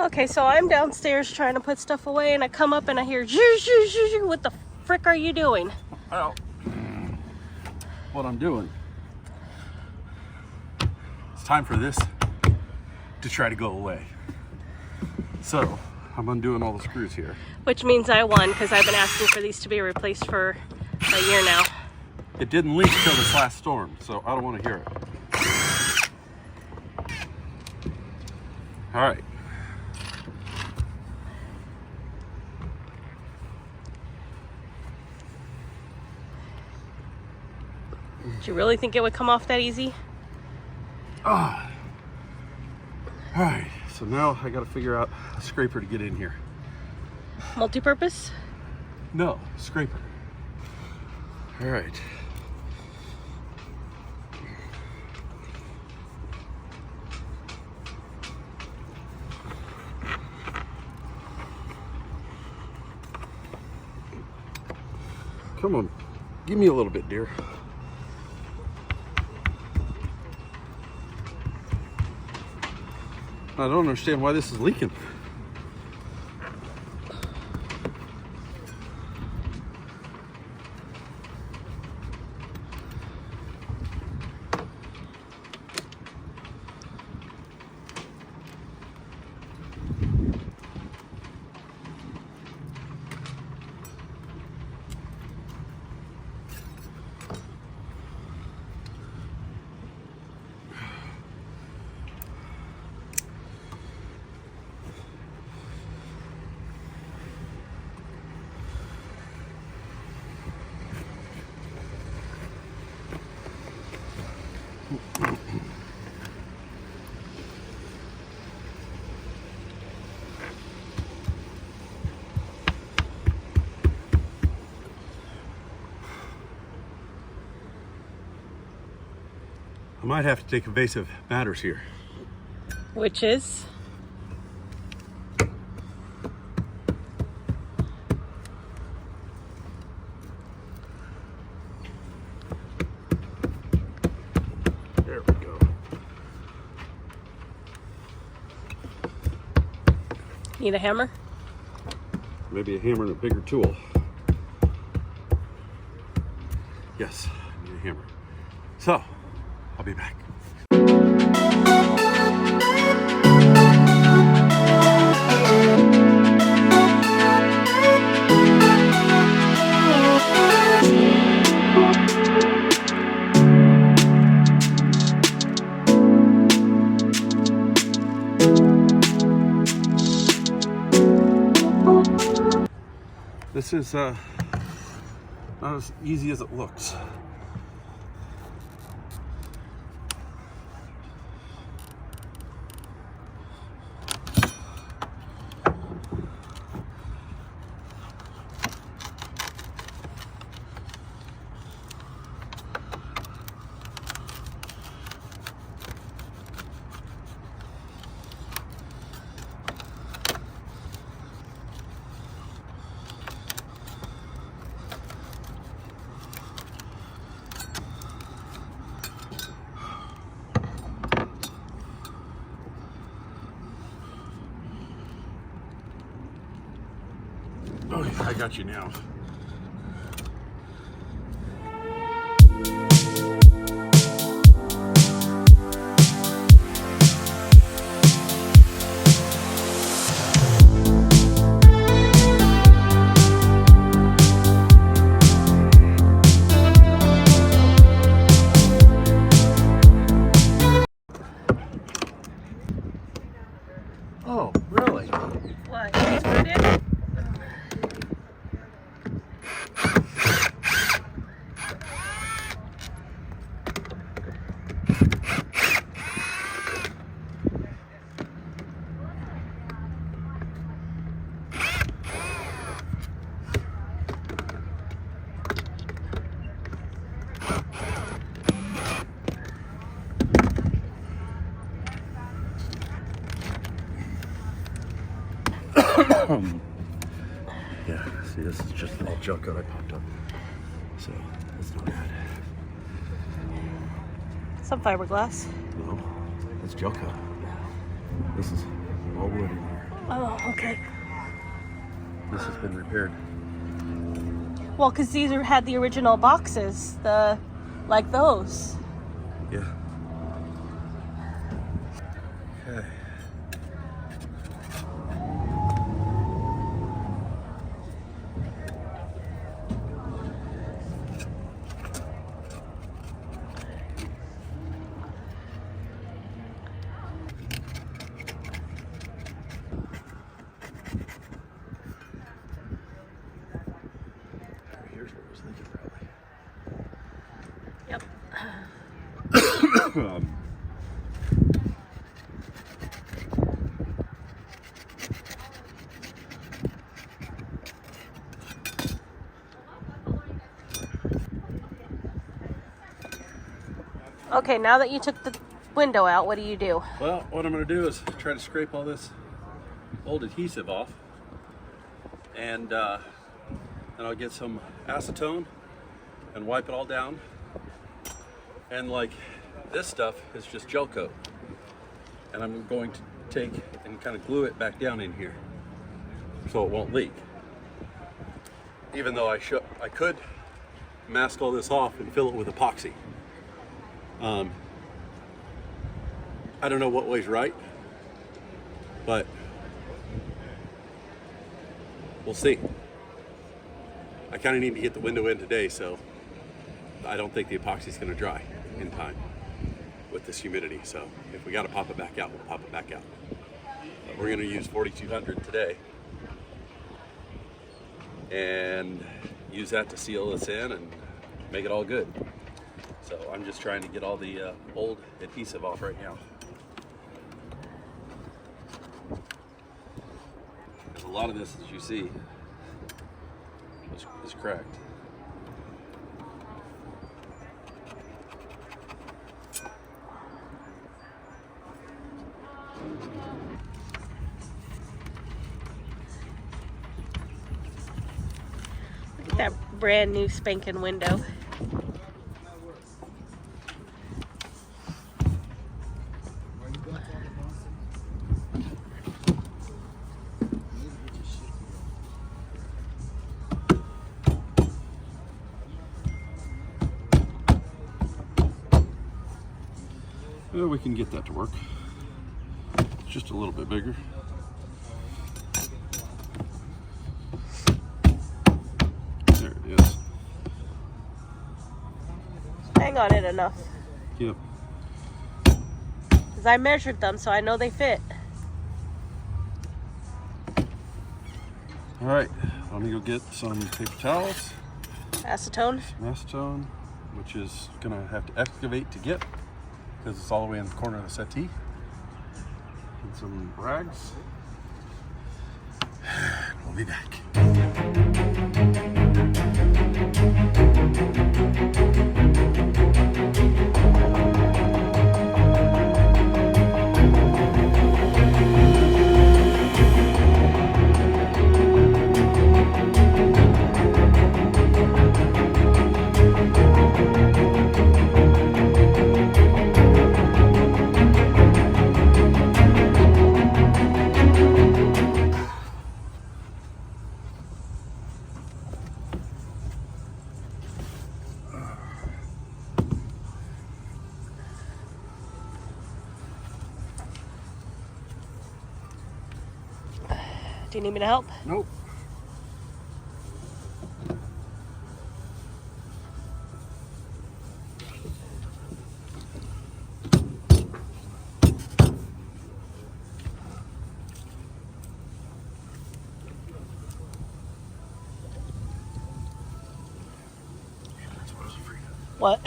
Okay, so I'm downstairs trying to put stuff away, and I come up and I hear, zhoo, zhoo, zhoo, zhoo. What the frick are you doing? Well, what I'm doing, it's time for this to try to go away. So I'm undoing all the screws here. Which means I won, because I've been asking for these to be replaced for a year now. It didn't leak till this last storm, so I don't want to hear it. All right. Do you really think it would come off that easy? All right, so now I got to figure out a scraper to get in here. Multi-purpose? No, scraper. All right. Come on, give me a little bit, dear. I don't understand why this is leaking. I might have to take evasive matters here. Which is? There we go. Need a hammer? Maybe a hammer and a bigger tool. Yes, I need a hammer. So, I'll be back. This is not as easy as it looks. Okay, I got you now. Oh, really? What? You screwed it? Yeah, see, this is just all junk that I popped up. So, that's not bad. Some fiberglass. No, that's Jelka. This is all wood in here. Oh, okay. This has been repaired. Well, because these had the original boxes, like those. Yeah. Okay. Here's what I was thinking, probably. Yep. Okay, now that you took the window out, what do you do? Well, what I'm going to do is try to scrape all this old adhesive off, and then I'll get some acetone and wipe it all down. And like this stuff is just gel coat, and I'm going to take and kind of glue it back down in here so it won't leak. Even though I could mask all this off and fill it with epoxy. I don't know what way's right, but we'll see. I kind of need to get the window in today, so I don't think the epoxy's going to dry in time with this humidity. So if we got to pop it back out, we'll pop it back out. But we're going to use 4200 today and use that to seal this in and make it all good. So I'm just trying to get all the old adhesive off right now. Because a lot of this, as you see, is cracked. Look at that brand new spanking window. Well, we can get that to work. It's just a little bit bigger. There it is. Hang on it enough. Yep. Because I measured them, so I know they fit. All right, let me go get some paper towels. Acetone. Some acetone, which is gonna have to excavate to get, because it's all the way in the corner of the settee. And some rags. We'll be back. Do you need me to help? Nope. What?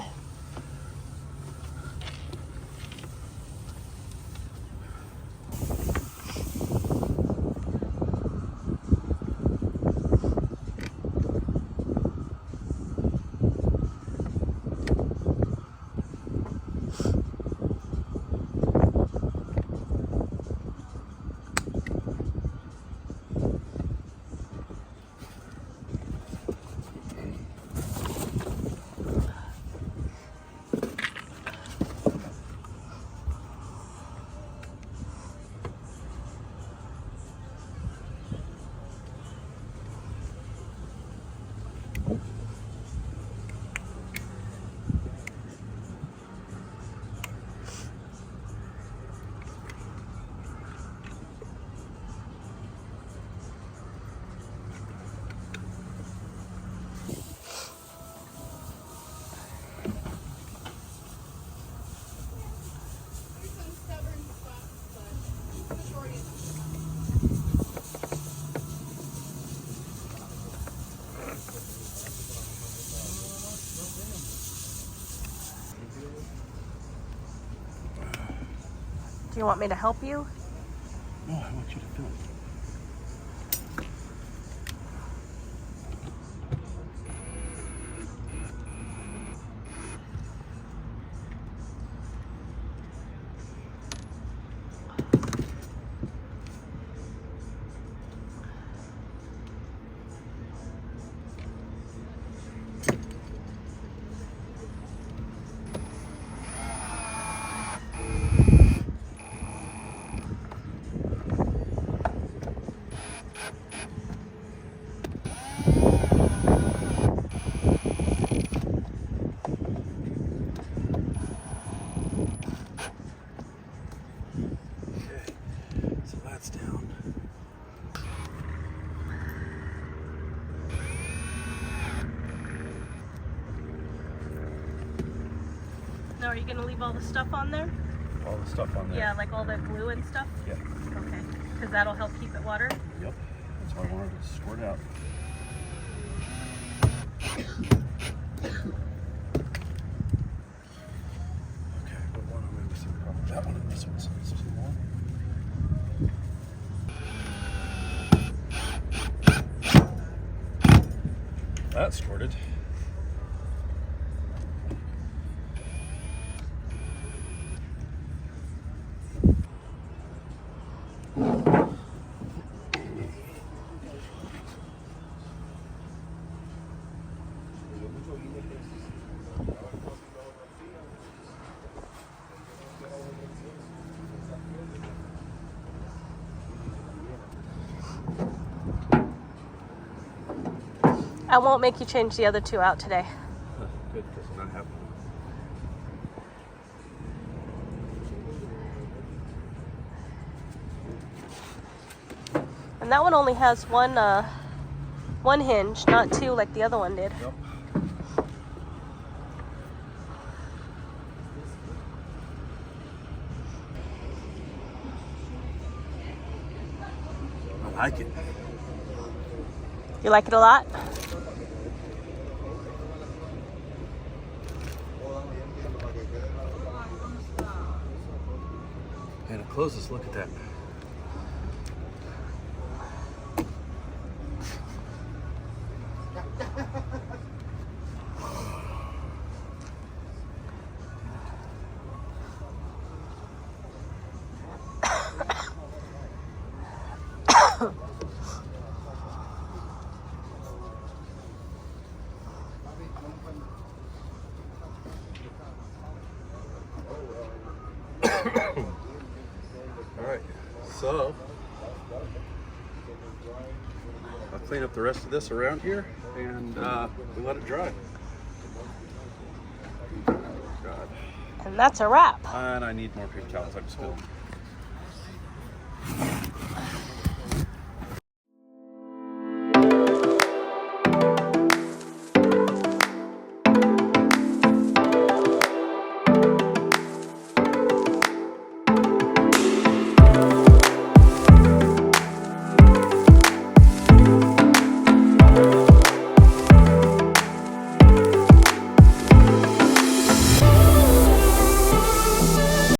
You want me to help you? No, I want you to film. Down. Now, are you going to leave all the stuff on there? All the stuff on there? Yeah, like all the glue and stuff? Yeah. Okay, because that'll help keep it water? Yep, that's why I wanted to squirt out. Okay, what one am I missing? Probably that one and this one, so it's two more. That squirted. I won't make you change the other two out today. Good, because I'm not having one. And that one only has one hinge, not two like the other one did. Yep. I like it. You like it a lot? And it closes, look at that. All right, so I'll clean up the rest of this around here and we let it dry. God. And that's a wrap. And I need more paper towels. I'm spilling.